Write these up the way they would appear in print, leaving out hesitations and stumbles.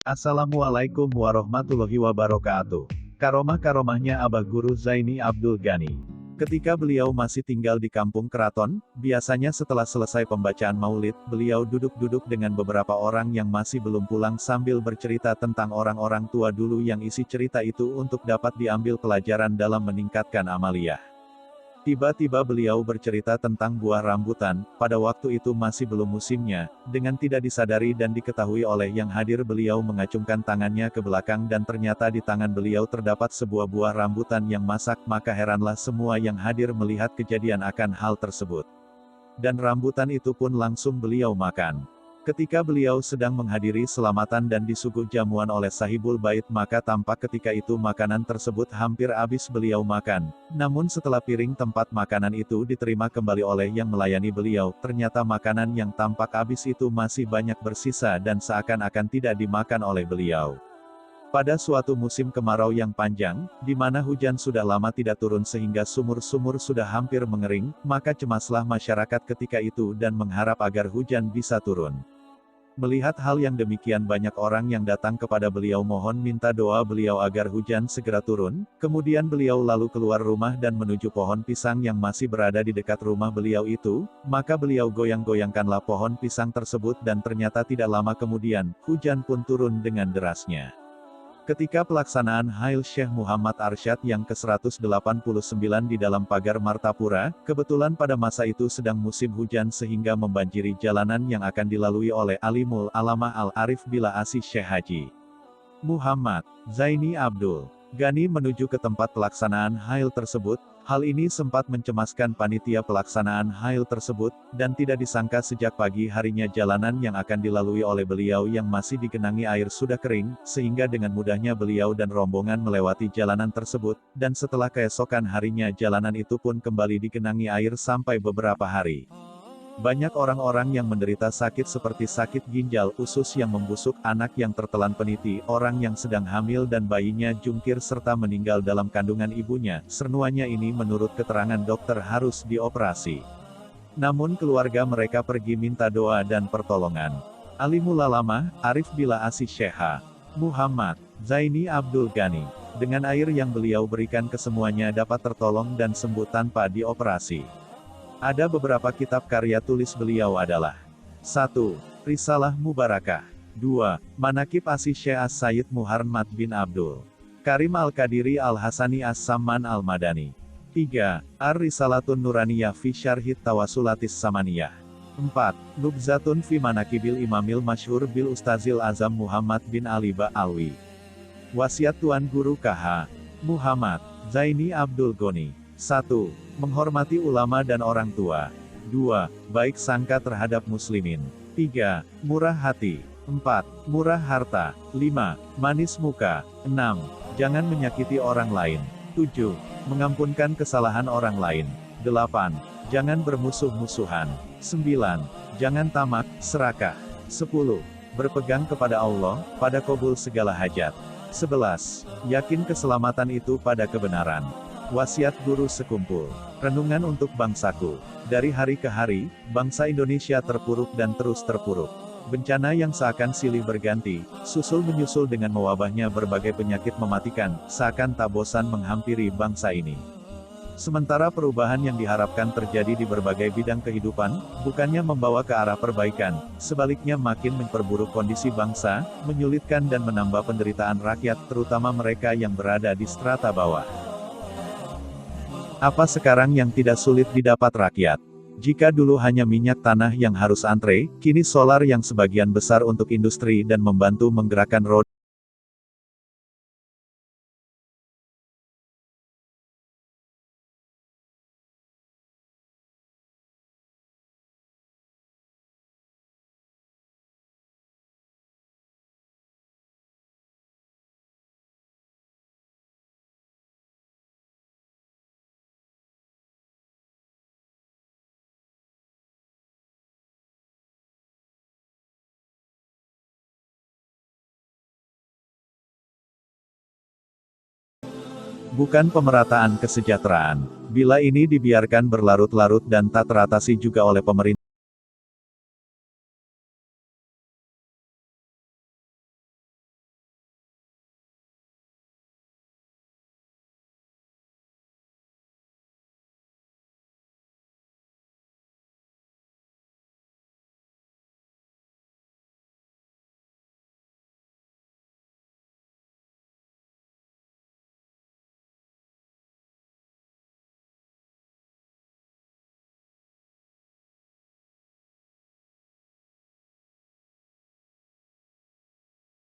Assalamualaikum warahmatullahi wabarakatuh. Karomah-karomahnya Abah Guru Zaini Abdul Ghani. Ketika beliau masih tinggal di kampung keraton, biasanya setelah selesai pembacaan maulid, beliau duduk-duduk dengan beberapa orang yang masih belum pulang sambil bercerita tentang orang-orang tua dulu yang isi cerita itu untuk dapat diambil pelajaran dalam meningkatkan amaliyah. Tiba-tiba beliau bercerita tentang buah rambutan, pada waktu itu masih belum musimnya, dengan tidak disadari dan diketahui oleh yang hadir beliau mengacungkan tangannya ke belakang dan ternyata di tangan beliau terdapat sebuah buah rambutan yang masak, maka heranlah semua yang hadir melihat kejadian akan hal tersebut. Dan rambutan itu pun langsung beliau makan. Ketika beliau sedang menghadiri selamatan dan disuguh jamuan oleh sahibul bait maka tampak ketika itu makanan tersebut hampir habis beliau makan. Namun setelah piring tempat makanan itu diterima kembali oleh yang melayani beliau, ternyata makanan yang tampak habis itu masih banyak bersisa dan seakan-akan tidak dimakan oleh beliau. Pada suatu musim kemarau yang panjang, di mana hujan sudah lama tidak turun sehingga sumur-sumur sudah hampir mengering, maka cemaslah masyarakat ketika itu dan mengharap agar hujan bisa turun. Melihat hal yang demikian banyak orang yang datang kepada beliau mohon minta doa beliau agar hujan segera turun, kemudian beliau lalu keluar rumah dan menuju pohon pisang yang masih berada di dekat rumah beliau itu, maka beliau goyang-goyangkanlah pohon pisang tersebut dan ternyata tidak lama kemudian, hujan pun turun dengan derasnya. Ketika pelaksanaan Hail Syekh Muhammad Arsyad yang ke-189 di dalam pagar Martapura, kebetulan pada masa itu sedang musim hujan sehingga membanjiri jalanan yang akan dilalui oleh Alimul Alamah Al-Arif Bila Asih Syekh Haji Muhammad Zaini Abdul Ghani menuju ke tempat pelaksanaan Hail tersebut. Hal ini sempat mencemaskan panitia pelaksanaan Hail tersebut, dan tidak disangka sejak pagi harinya jalanan yang akan dilalui oleh beliau yang masih digenangi air sudah kering, sehingga dengan mudahnya beliau dan rombongan melewati jalanan tersebut, dan setelah keesokan harinya jalanan itu pun kembali digenangi air sampai beberapa hari. Banyak orang-orang yang menderita sakit seperti sakit ginjal, usus yang membusuk, anak yang tertelan peniti, orang yang sedang hamil dan bayinya jungkir serta meninggal dalam kandungan ibunya, semuanya ini menurut keterangan dokter harus dioperasi. Namun keluarga mereka pergi minta doa dan pertolongan. Alimul Alamah, Arif Bila Asih Syekh Muhammad Zaini Abdul Ghani, dengan air yang beliau berikan ke semuanya dapat tertolong dan sembuh tanpa dioperasi. Ada beberapa kitab karya tulis beliau adalah 1. Risalah Mubarakah 2. Manaqib Asih Syekh As-Sayyid Muhammad bin Abdul Karim Al-Qadiri Al-Hasani As-Samman Al-Madani 3. Ar-Risalatun Nuraniyah fi Syarhit Tawasulatis Samaniyah 4. Nubzatun fi Manaqibil Imamil Masyhur bil Ustazil Azam Muhammad bin Ali Ba'alwi Wasiat Tuan Guru KH Muhammad Zaini Abdul Ghani 1. Menghormati ulama dan orang tua. 2. Baik sangka terhadap muslimin. 3. Murah hati. 4. Murah harta. 5. Manis muka. 6. Jangan menyakiti orang lain. 7. Mengampunkan kesalahan orang lain. 8. Jangan bermusuh-musuhan. 9. Jangan tamak, serakah. 10. Berpegang kepada Allah, pada kabul segala hajat. 11. Yakin keselamatan itu pada kebenaran. Wasiat Guru Sekumpul. Renungan untuk bangsaku. Dari hari ke hari, bangsa Indonesia terpuruk dan terus terpuruk. Bencana yang seakan silih berganti, susul menyusul dengan mewabahnya berbagai penyakit mematikan, seakan tak bosan menghampiri bangsa ini. Sementara perubahan yang diharapkan terjadi di berbagai bidang kehidupan, bukannya membawa ke arah perbaikan, sebaliknya makin memperburuk kondisi bangsa, menyulitkan dan menambah penderitaan rakyat, terutama mereka yang berada di strata bawah. Apa sekarang yang tidak sulit didapat rakyat? Jika dulu hanya minyak tanah yang harus antre, kini solar yang sebagian besar untuk industri dan membantu menggerakkan roda bukan pemerataan kesejahteraan. Bila ini dibiarkan berlarut-larut dan tak teratasi juga oleh pemerintah,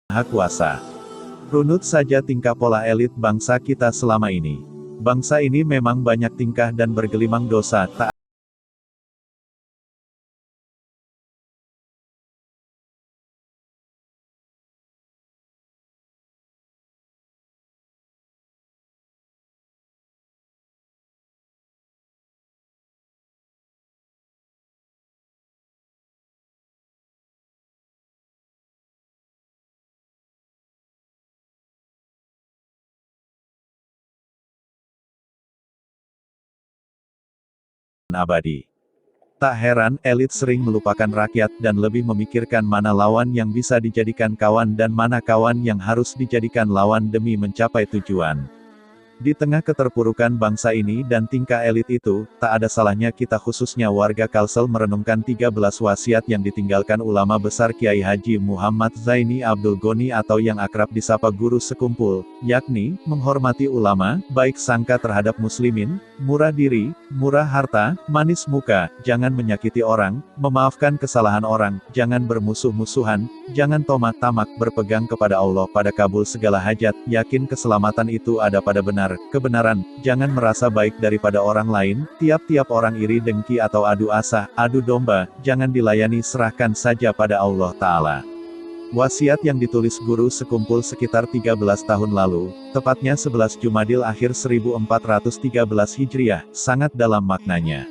Maha Kuasa. Runut saja tingkah pola elit bangsa kita selama ini. Bangsa ini memang banyak tingkah dan bergelimang dosa, tak abadi. Tak heran, elit sering melupakan rakyat dan lebih memikirkan mana lawan yang bisa dijadikan kawan dan mana kawan yang harus dijadikan lawan demi mencapai tujuan. Di tengah keterpurukan bangsa ini dan tingkah elit itu, tak ada salahnya kita khususnya warga Kalsel merenungkan 13 wasiat yang ditinggalkan ulama besar Kiai Haji Muhammad Zaini Abdul Goni atau yang akrab disapa Guru Sekumpul, yakni, menghormati ulama, baik sangka terhadap muslimin, murah diri, murah harta, manis muka, jangan menyakiti orang, memaafkan kesalahan orang, jangan bermusuh-musuhan, jangan tomat tamak, berpegang kepada Allah pada kabul segala hajat, yakin keselamatan itu ada pada kebenaran, jangan merasa baik daripada orang lain, tiap-tiap orang iri dengki atau adu asah, adu domba, jangan dilayani serahkan saja pada Allah Ta'ala. Wasiat yang ditulis Guru Sekumpul sekitar 13 tahun lalu, tepatnya 11 Jumadil akhir 1413 Hijriah, sangat dalam maknanya.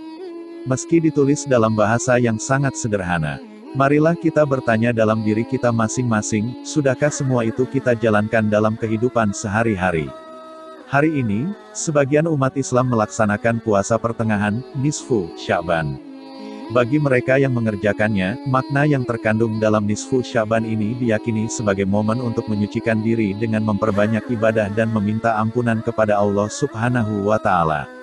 Meski ditulis dalam bahasa yang sangat sederhana. Marilah kita bertanya dalam diri kita masing-masing, sudahkah semua itu kita jalankan dalam kehidupan sehari-hari? Hari ini, sebagian umat Islam melaksanakan puasa pertengahan, nisfu Sya'ban. Bagi mereka yang mengerjakannya, makna yang terkandung dalam nisfu Sya'ban ini diyakini sebagai momen untuk menyucikan diri dengan memperbanyak ibadah dan meminta ampunan kepada Allah Subhanahu wa Ta'ala.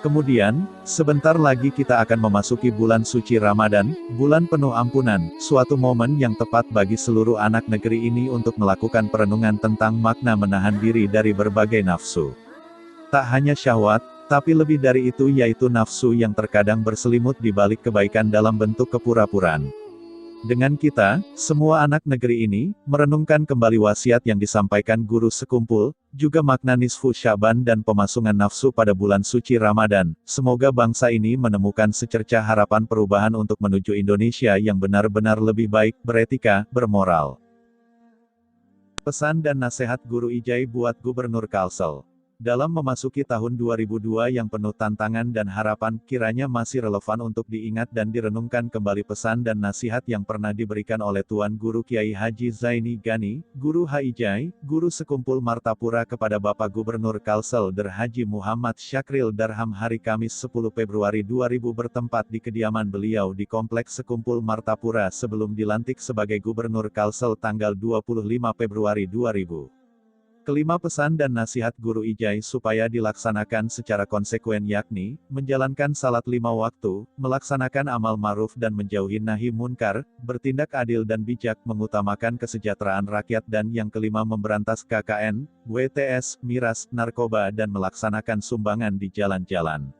Kemudian, sebentar lagi kita akan memasuki bulan suci Ramadan, bulan penuh ampunan, suatu momen yang tepat bagi seluruh anak negeri ini untuk melakukan perenungan tentang makna menahan diri dari berbagai nafsu. Tak hanya syahwat, tapi lebih dari itu yaitu nafsu yang terkadang berselimut di balik kebaikan dalam bentuk kepura-puraan. Dengan kita, semua anak negeri ini, merenungkan kembali wasiat yang disampaikan Guru Sekumpul, juga makna nisfu Sya'ban dan pemasungan nafsu pada bulan suci Ramadan, semoga bangsa ini menemukan secercah harapan perubahan untuk menuju Indonesia yang benar-benar lebih baik, beretika, bermoral. Pesan dan nasihat Guru Ijai buat Gubernur Kalsel. Dalam memasuki tahun 2002 yang penuh tantangan dan harapan, kiranya masih relevan untuk diingat dan direnungkan kembali pesan dan nasihat yang pernah diberikan oleh Tuan Guru Kiai Haji Zaini Gani, Guru Haijai, Guru Sekumpul Martapura kepada Bapak Gubernur Kalsel Der Haji Muhammad Syakril Darham hari Kamis 10 Februari 2000 bertempat di kediaman beliau di Kompleks Sekumpul Martapura sebelum dilantik sebagai Gubernur Kalsel tanggal 25 Februari 2000. Kelima pesan dan nasihat Guru Ijai supaya dilaksanakan secara konsekuen yakni, menjalankan salat 5 waktu, melaksanakan amal ma'ruf dan menjauhi nahi munkar, bertindak adil dan bijak, mengutamakan kesejahteraan rakyat dan yang kelima memberantas KKN, WTS, miras, narkoba dan melaksanakan sumbangan di jalan-jalan.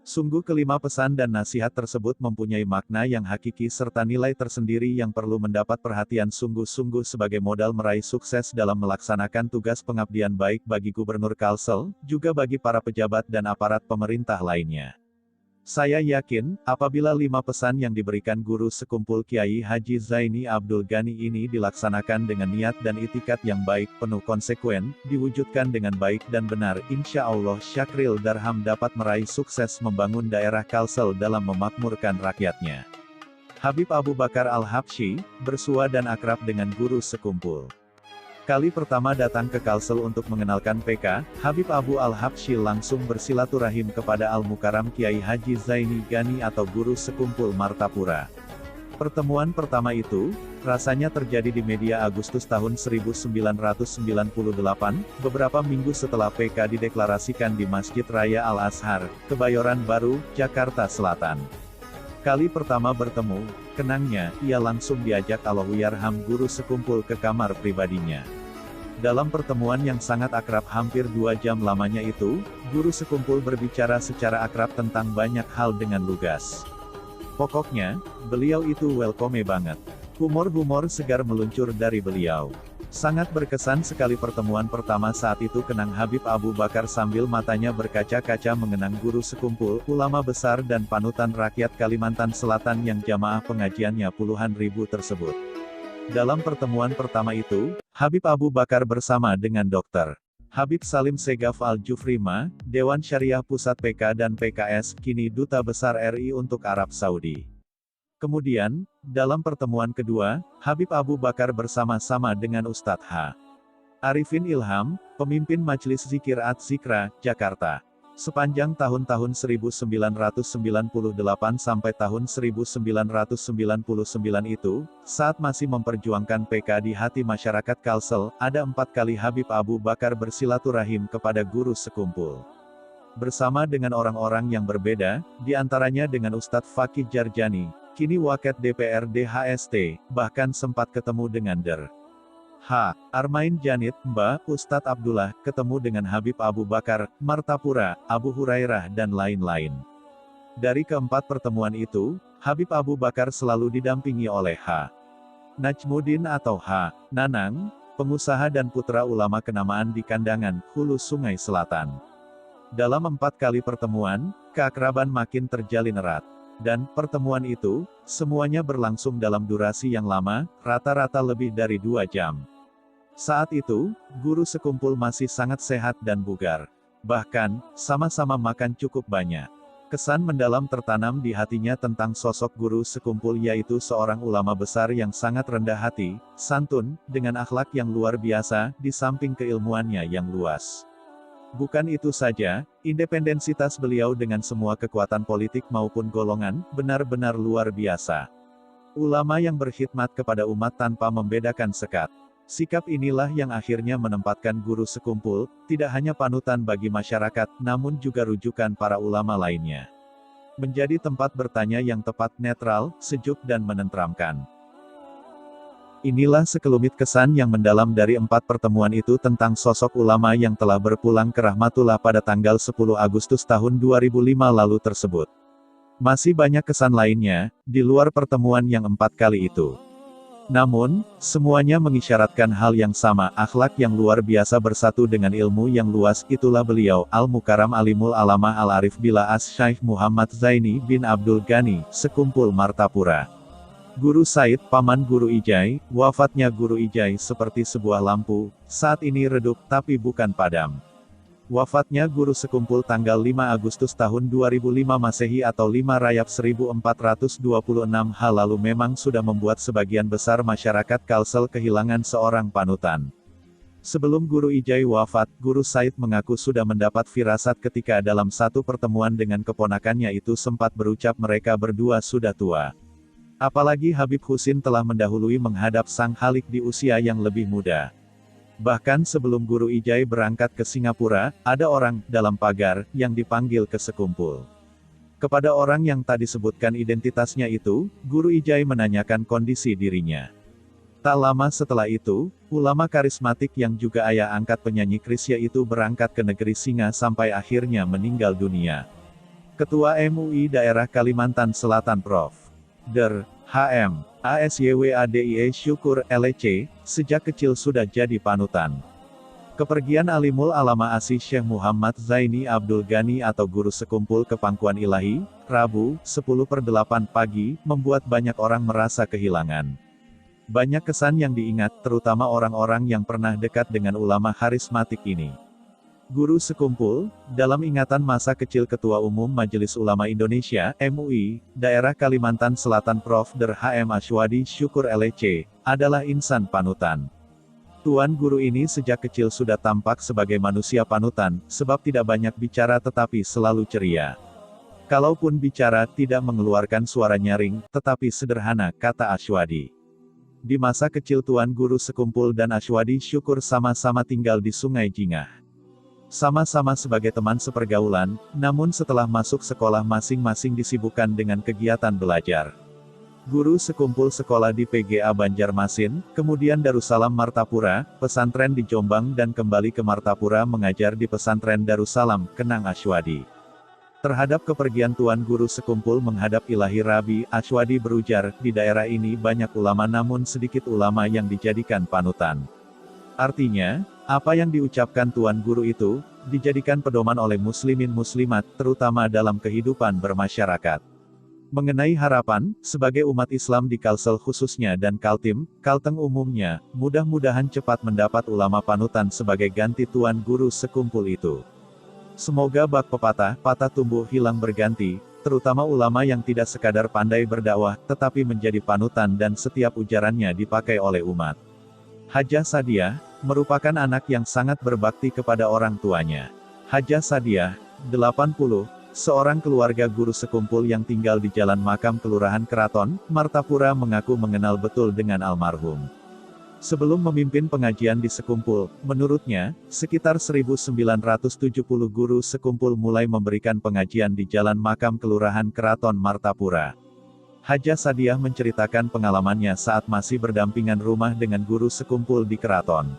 Sungguh kelima pesan dan nasihat tersebut mempunyai makna yang hakiki serta nilai tersendiri yang perlu mendapat perhatian sungguh-sungguh sebagai modal meraih sukses dalam melaksanakan tugas pengabdian baik bagi Gubernur Kalsel, juga bagi para pejabat dan aparat pemerintah lainnya. Saya yakin, apabila 5 pesan yang diberikan Guru Sekumpul Kiai Haji Zaini Abdul Gani ini dilaksanakan dengan niat dan itikat yang baik, penuh konsekuen, diwujudkan dengan baik dan benar, insya Allah Syakril Darham dapat meraih sukses membangun daerah Kalsel dalam memakmurkan rakyatnya. Habib Abu Bakar Al-Habsyi, bersua dan akrab dengan Guru Sekumpul. Kali pertama datang ke Kalsel untuk mengenalkan PK, Habib Abu Al-Habsyi langsung bersilaturahim kepada Al-Mukarram Kiai Haji Zaini Gani atau Guru Sekumpul Martapura. Pertemuan pertama itu, rasanya terjadi di media Agustus tahun 1998, beberapa minggu setelah PK dideklarasikan di Masjid Raya Al-Azhar, Kebayoran Baru, Jakarta Selatan. Kali pertama bertemu, kenangnya, ia langsung diajak Allahyarham Guru Sekumpul ke kamar pribadinya. Dalam pertemuan yang sangat akrab hampir 2 jam lamanya itu, Guru Sekumpul berbicara secara akrab tentang banyak hal dengan lugas. Pokoknya, beliau itu welcome banget. Humor-humor segar meluncur dari beliau. Sangat berkesan sekali pertemuan pertama saat itu, kenang Habib Abu Bakar sambil matanya berkaca-kaca mengenang guru sekumpul, ulama besar dan panutan rakyat Kalimantan Selatan yang jamaah pengajiannya puluhan ribu tersebut. Dalam pertemuan pertama itu, Habib Abu Bakar bersama dengan Dr. Habib Salim Segaf Al-Jufri Ma, Dewan Syariah Pusat PK dan PKS, kini Duta Besar RI untuk Arab Saudi. Kemudian, dalam pertemuan kedua, Habib Abu Bakar bersama-sama dengan Ustadz H. Arifin Ilham, pemimpin Majelis Zikir Az-Zikra, Jakarta. Sepanjang tahun-tahun 1998 sampai tahun 1999 itu, saat masih memperjuangkan PK di hati masyarakat Kalsel, ada 4 kali Habib Abu Bakar bersilaturahim kepada guru sekumpul. Bersama dengan orang-orang yang berbeda, diantaranya dengan Ustadz Fakih Jarjani, kini Waket DPRD HST, bahkan sempat ketemu dengan Der. H. Armain Janit, Mbah Ustadz Abdullah, ketemu dengan Habib Abu Bakar, Martapura, Abu Hurairah dan lain-lain. Dari keempat pertemuan itu, Habib Abu Bakar selalu didampingi oleh H. Najmuddin atau H. Nanang, pengusaha dan putra ulama kenamaan di Kandangan, Hulu Sungai Selatan. Dalam 4 kali pertemuan, keakraban makin terjalin erat. Dan, pertemuan itu, semuanya berlangsung dalam durasi yang lama, rata-rata lebih dari 2 jam. Saat itu, guru sekumpul masih sangat sehat dan bugar. Bahkan, sama-sama makan cukup banyak. Kesan mendalam tertanam di hatinya tentang sosok guru sekumpul, yaitu seorang ulama besar yang sangat rendah hati, santun, dengan akhlak yang luar biasa, di samping keilmuannya yang luas. Bukan itu saja, independensitas beliau dengan semua kekuatan politik maupun golongan, benar-benar luar biasa. Ulama yang berkhidmat kepada umat tanpa membedakan sekat. Sikap inilah yang akhirnya menempatkan guru sekumpul, tidak hanya panutan bagi masyarakat, namun juga rujukan para ulama lainnya. Menjadi tempat bertanya yang tepat, netral, sejuk dan menenteramkan. Inilah sekelumit kesan yang mendalam dari 4 pertemuan itu tentang sosok ulama yang telah berpulang ke rahmatullah pada tanggal 10 Agustus tahun 2005 lalu tersebut. Masih banyak kesan lainnya, di luar pertemuan yang 4 kali itu. Namun, semuanya mengisyaratkan hal yang sama, akhlak yang luar biasa bersatu dengan ilmu yang luas. Itulah beliau, Al-Mukarram Alimul Alama Al-Arif Billah Asy-Syaikh Muhammad Zaini bin Abdul Ghani, Sekumpul Martapura. Guru Said, paman Guru Ijai. Wafatnya Guru Ijai seperti sebuah lampu, saat ini redup, tapi bukan padam. Wafatnya guru sekumpul tanggal 5 Agustus tahun 2005 Masehi atau 5 Rajab 1426 lalu memang sudah membuat sebagian besar masyarakat Kalsel kehilangan seorang panutan. Sebelum Guru Ijai wafat, Guru Said mengaku sudah mendapat firasat ketika dalam satu pertemuan dengan keponakannya itu sempat berucap mereka berdua sudah tua. Apalagi Habib Husin telah mendahului menghadap Sang Khalik di usia yang lebih muda. Bahkan sebelum Guru Ijai berangkat ke Singapura, ada orang, dalam pagar, yang dipanggil ke sekumpul. Kepada orang yang tak disebutkan identitasnya itu, Guru Ijai menanyakan kondisi dirinya. Tak lama setelah itu, ulama karismatik yang juga ayah angkat penyanyi Krisya itu berangkat ke negeri Singa sampai akhirnya meninggal dunia. Ketua MUI Daerah Kalimantan Selatan Prof. Der. HM. ASYWADIE Syukur, LC, sejak kecil sudah jadi panutan. Kepergian Alimul Alama Asy Syekh Muhammad Zaini Abdul Ghani atau Guru Sekumpul ke Pangkuan Ilahi, Rabu, 10:08 pagi, membuat banyak orang merasa kehilangan. Banyak kesan yang diingat, terutama orang-orang yang pernah dekat dengan ulama karismatik ini. Guru Sekumpul, dalam ingatan masa kecil Ketua Umum Majelis Ulama Indonesia, MUI, Daerah Kalimantan Selatan Prof. Der HM Asywadi Syukur LC, adalah insan panutan. Tuan Guru ini sejak kecil sudah tampak sebagai manusia panutan, sebab tidak banyak bicara tetapi selalu ceria. Kalaupun bicara, tidak mengeluarkan suara nyaring, tetapi sederhana, kata Asywadi. Di masa kecil Tuan Guru Sekumpul dan Asywadi Syukur sama-sama tinggal di Sungai Jingah. Sama-sama sebagai teman sepergaulan, namun setelah masuk sekolah masing-masing disibukkan dengan kegiatan belajar. Guru Sekumpul sekolah di PGA Banjarmasin, kemudian Darussalam Martapura, pesantren di Jombang dan kembali ke Martapura mengajar di pesantren Darussalam, kenang Asywadi. Terhadap kepergian Tuan Guru Sekumpul menghadap Ilahi Rabi, Asywadi berujar, di daerah ini banyak ulama namun sedikit ulama yang dijadikan panutan. Artinya, apa yang diucapkan Tuan Guru itu, dijadikan pedoman oleh muslimin muslimat, terutama dalam kehidupan bermasyarakat. Mengenai harapan, sebagai umat Islam di Kalsel khususnya dan Kaltim, Kalteng umumnya, mudah-mudahan cepat mendapat ulama panutan sebagai ganti Tuan Guru sekumpul itu. Semoga bak pepatah, patah tumbuh hilang berganti, terutama ulama yang tidak sekadar pandai berdakwah, tetapi menjadi panutan dan setiap ujarannya dipakai oleh umat. Hajah Sadiah, merupakan anak yang sangat berbakti kepada orang tuanya. Hajah Sadiah, 80, seorang keluarga guru sekumpul yang tinggal di Jalan Makam Kelurahan Keraton, Martapura mengaku mengenal betul dengan almarhum. Sebelum memimpin pengajian di sekumpul, menurutnya, sekitar 1970 guru sekumpul mulai memberikan pengajian di Jalan Makam Kelurahan Keraton Martapura. Hajah Sadiah menceritakan pengalamannya saat masih berdampingan rumah dengan guru sekumpul di Keraton.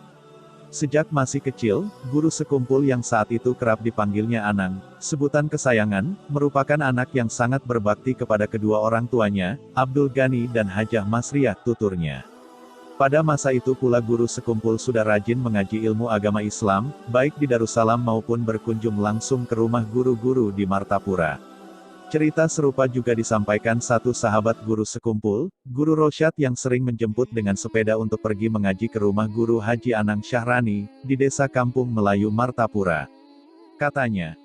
Sejak masih kecil, guru sekumpul yang saat itu kerap dipanggilnya Anang, sebutan kesayangan, merupakan anak yang sangat berbakti kepada kedua orang tuanya, Abdul Ghani dan Hajah Masriah, tuturnya. Pada masa itu pula guru sekumpul sudah rajin mengaji ilmu agama Islam, baik di Darussalam maupun berkunjung langsung ke rumah guru-guru di Martapura. Cerita serupa juga disampaikan satu sahabat guru sekumpul, Guru Rosyad yang sering menjemput dengan sepeda untuk pergi mengaji ke rumah guru Haji Anang Syahrani, di desa Kampung Melayu Martapura. Katanya,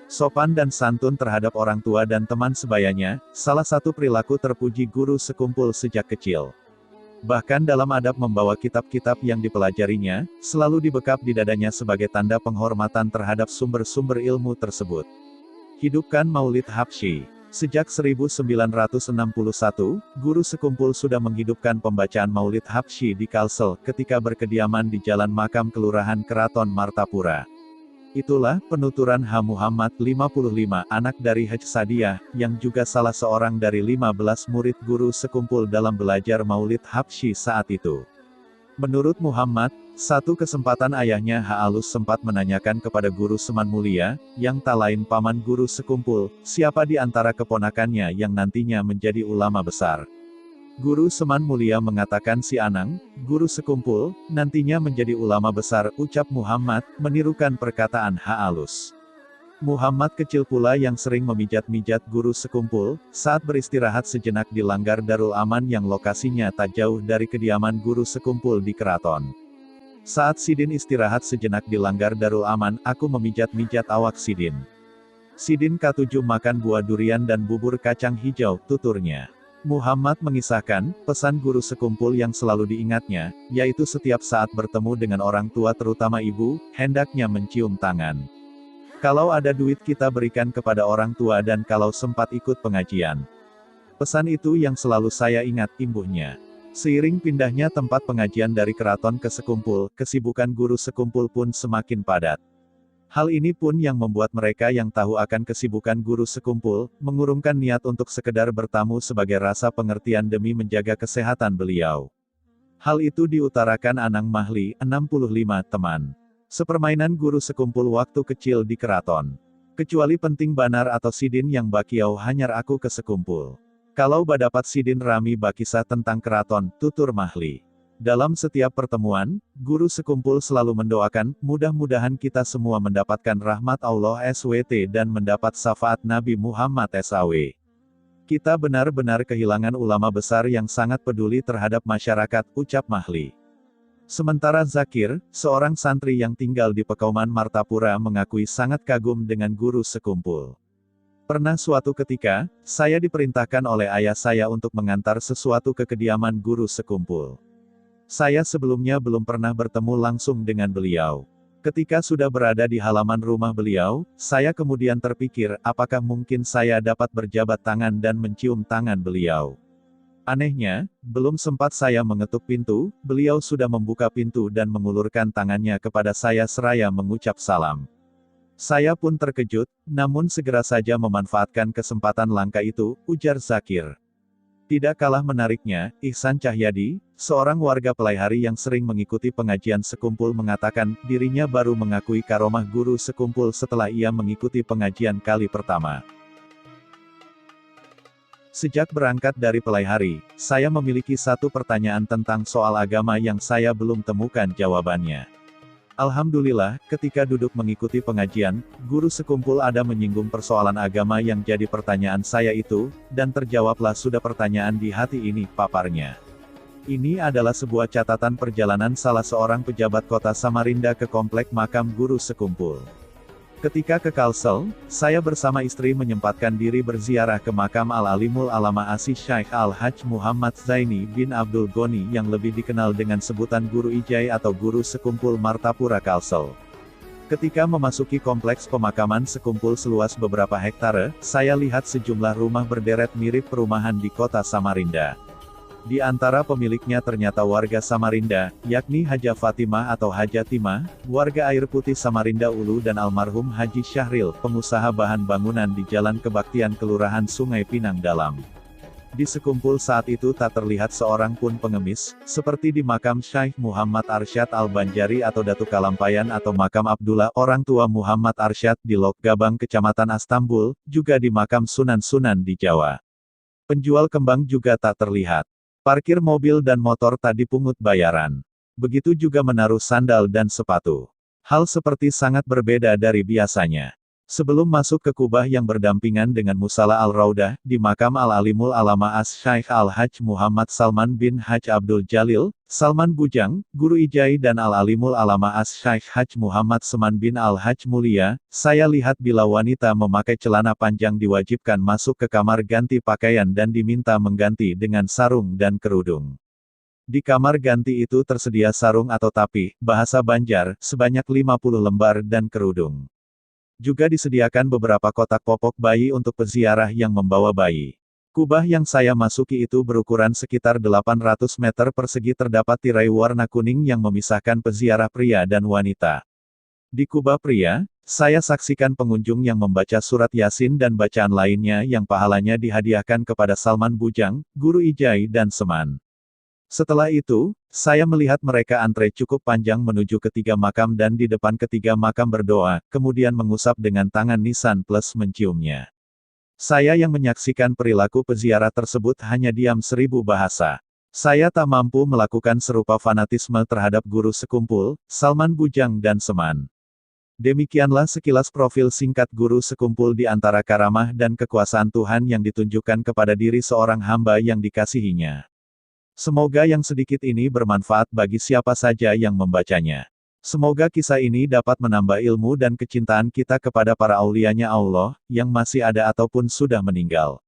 sopan dan santun terhadap orang tua dan teman sebayanya, salah satu perilaku terpuji guru sekumpul sejak kecil. Bahkan dalam adab membawa kitab-kitab yang dipelajarinya, selalu dibekap di dadanya sebagai tanda penghormatan terhadap sumber-sumber ilmu tersebut. Hidupkan Maulid Habsyi. Sejak 1961, guru sekumpul sudah menghidupkan pembacaan Maulid Habsyi di Kalsel ketika berkediaman di Jalan Makam Kelurahan Keraton Martapura. Itulah penuturan H. Muhammad 55, anak dari Haj Sadiah, yang juga salah seorang dari 15 murid guru sekumpul dalam belajar Maulid Habsyi saat itu. Menurut Muhammad, satu kesempatan ayahnya H. Alus sempat menanyakan kepada guru Seman Mulia, yang tak lain paman guru sekumpul, siapa di antara keponakannya yang nantinya menjadi ulama besar. Guru Seman Mulia mengatakan si Anang, guru sekumpul, nantinya menjadi ulama besar, ucap Muhammad, menirukan perkataan H. Alus. Muhammad kecil pula yang sering memijat-mijat guru sekumpul, saat beristirahat sejenak di Langgar Darul Aman yang lokasinya tak jauh dari kediaman guru sekumpul di Keraton. Saat Sidin istirahat sejenak di Langgar Darul Aman, aku memijat-mijat awak Sidin. Sidin K7 makan buah durian dan bubur kacang hijau, tuturnya. Muhammad mengisahkan, pesan guru sekumpul yang selalu diingatnya, yaitu setiap saat bertemu dengan orang tua terutama ibu, hendaknya mencium tangan. Kalau ada duit kita berikan kepada orang tua dan kalau sempat ikut pengajian. Pesan itu yang selalu saya ingat, imbuhnya. Seiring pindahnya tempat pengajian dari keraton ke sekumpul, kesibukan guru sekumpul pun semakin padat. Hal ini pun yang membuat mereka yang tahu akan kesibukan guru sekumpul, mengurungkan niat untuk sekedar bertamu sebagai rasa pengertian demi menjaga kesehatan beliau. Hal itu diutarakan Anang Mahli, 65, teman sepermainan guru sekumpul waktu kecil di keraton. Kecuali penting banar atau Sidin yang bakiau hanyar aku ke sekumpul. Kalau badapat Sidin rami bakisah tentang keraton, tutur Mahli. Dalam setiap pertemuan, guru sekumpul selalu mendoakan, mudah-mudahan kita semua mendapatkan rahmat Allah SWT dan mendapat syafaat Nabi Muhammad SAW. Kita benar-benar kehilangan ulama besar yang sangat peduli terhadap masyarakat, ucap Mahli. Sementara Zakir, seorang santri yang tinggal di Pekauman Martapura mengakui sangat kagum dengan guru sekumpul. Pernah suatu ketika, saya diperintahkan oleh ayah saya untuk mengantar sesuatu ke kediaman guru sekumpul. Saya sebelumnya belum pernah bertemu langsung dengan beliau. Ketika sudah berada di halaman rumah beliau, saya kemudian terpikir, apakah mungkin saya dapat berjabat tangan dan mencium tangan beliau. Anehnya, belum sempat saya mengetuk pintu, beliau sudah membuka pintu dan mengulurkan tangannya kepada saya seraya mengucap salam. Saya pun terkejut, namun segera saja memanfaatkan kesempatan langka itu, ujar Zakir. Tidak kalah menariknya, Ihsan Cahyadi, seorang warga Pelaihari yang sering mengikuti pengajian sekumpul mengatakan, dirinya baru mengakui karomah guru sekumpul setelah ia mengikuti pengajian kali pertama. Sejak berangkat dari Pelai Hari, saya memiliki satu pertanyaan tentang soal agama yang saya belum temukan jawabannya. Alhamdulillah, ketika duduk mengikuti pengajian, guru sekumpul ada menyinggung persoalan agama yang jadi pertanyaan saya itu, dan terjawablah sudah pertanyaan di hati ini, paparnya. Ini adalah sebuah catatan perjalanan salah seorang pejabat kota Samarinda ke komplek makam guru sekumpul. Ketika ke Kalsel, saya bersama istri menyempatkan diri berziarah ke makam Al-Alimul Alama Asy Syaikh Al-Hajj Muhammad Zaini bin Abdul Ghani yang lebih dikenal dengan sebutan Guru Ijai atau Guru Sekumpul Martapura Kalsel. Ketika memasuki kompleks pemakaman sekumpul seluas beberapa hektare, saya lihat sejumlah rumah berderet mirip perumahan di kota Samarinda. Di antara pemiliknya ternyata warga Samarinda, yakni Haja Fatimah atau Haja Timah, warga Air Putih Samarinda Ulu dan almarhum Haji Syahril, pengusaha bahan bangunan di Jalan Kebaktian Kelurahan Sungai Pinang Dalam. Di sekumpul saat itu tak terlihat seorang pun pengemis, seperti di makam Syekh Muhammad Arsyad Al-Banjari atau Datu Kalampayan atau makam Abdullah orang tua Muhammad Arsyad di Lok Gabang Kecamatan Astambul, juga di makam Sunan-Sunan di Jawa. Penjual kembang juga tak terlihat. Parkir mobil dan motor tak dipungut bayaran. Begitu juga menaruh sandal dan sepatu. Hal seperti sangat berbeda dari biasanya. Sebelum masuk ke kubah yang berdampingan dengan Musala Al-Raudah, di makam Al-Alimul Alama Asy-Syaikh Al-Hajj Muhammad Salman bin Hajj Abdul Jalil, Salman Bujang, Guru Ijai dan Al-Alimul Alama Asy-Syaikh Hajj Muhammad Seman bin Al-Hajj Mulia, saya lihat bila wanita memakai celana panjang diwajibkan masuk ke kamar ganti pakaian dan diminta mengganti dengan sarung dan kerudung. Di kamar ganti itu tersedia sarung atau tapi, bahasa Banjar, sebanyak 50 lembar dan kerudung. Juga disediakan beberapa kotak popok bayi untuk peziarah yang membawa bayi. Kubah yang saya masuki itu berukuran sekitar 800 meter persegi, terdapat tirai warna kuning yang memisahkan peziarah pria dan wanita. Di kubah pria, saya saksikan pengunjung yang membaca surat Yasin dan bacaan lainnya yang pahalanya dihadiahkan kepada Salman Bujang, Guru Ijai dan Seman. Setelah itu, saya melihat mereka antre cukup panjang menuju ketiga makam dan di depan ketiga makam berdoa, kemudian mengusap dengan tangan nisan plus menciumnya. Saya yang menyaksikan perilaku peziarah tersebut hanya diam 1000 bahasa. Saya tak mampu melakukan serupa fanatisme terhadap guru sekumpul, Salman Bujang dan Seman. Demikianlah sekilas profil singkat guru sekumpul di antara karamah dan kekuasaan Tuhan yang ditunjukkan kepada diri seorang hamba yang dikasihinya. Semoga yang sedikit ini bermanfaat bagi siapa saja yang membacanya. Semoga kisah ini dapat menambah ilmu dan kecintaan kita kepada para aulianya Allah, yang masih ada ataupun sudah meninggal.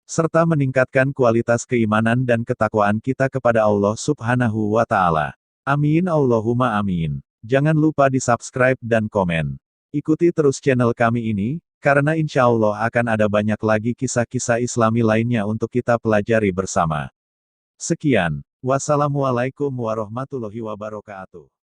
Serta meningkatkan kualitas keimanan dan ketakwaan kita kepada Allah Subhanahu wa Ta'ala. Amin Allahumma amin. Jangan lupa di subscribe dan komen. Ikuti terus channel kami ini, karena insya Allah akan ada banyak lagi kisah-kisah Islami lainnya untuk kita pelajari bersama. Sekian, wassalamualaikum warahmatullahi wabarakatuh.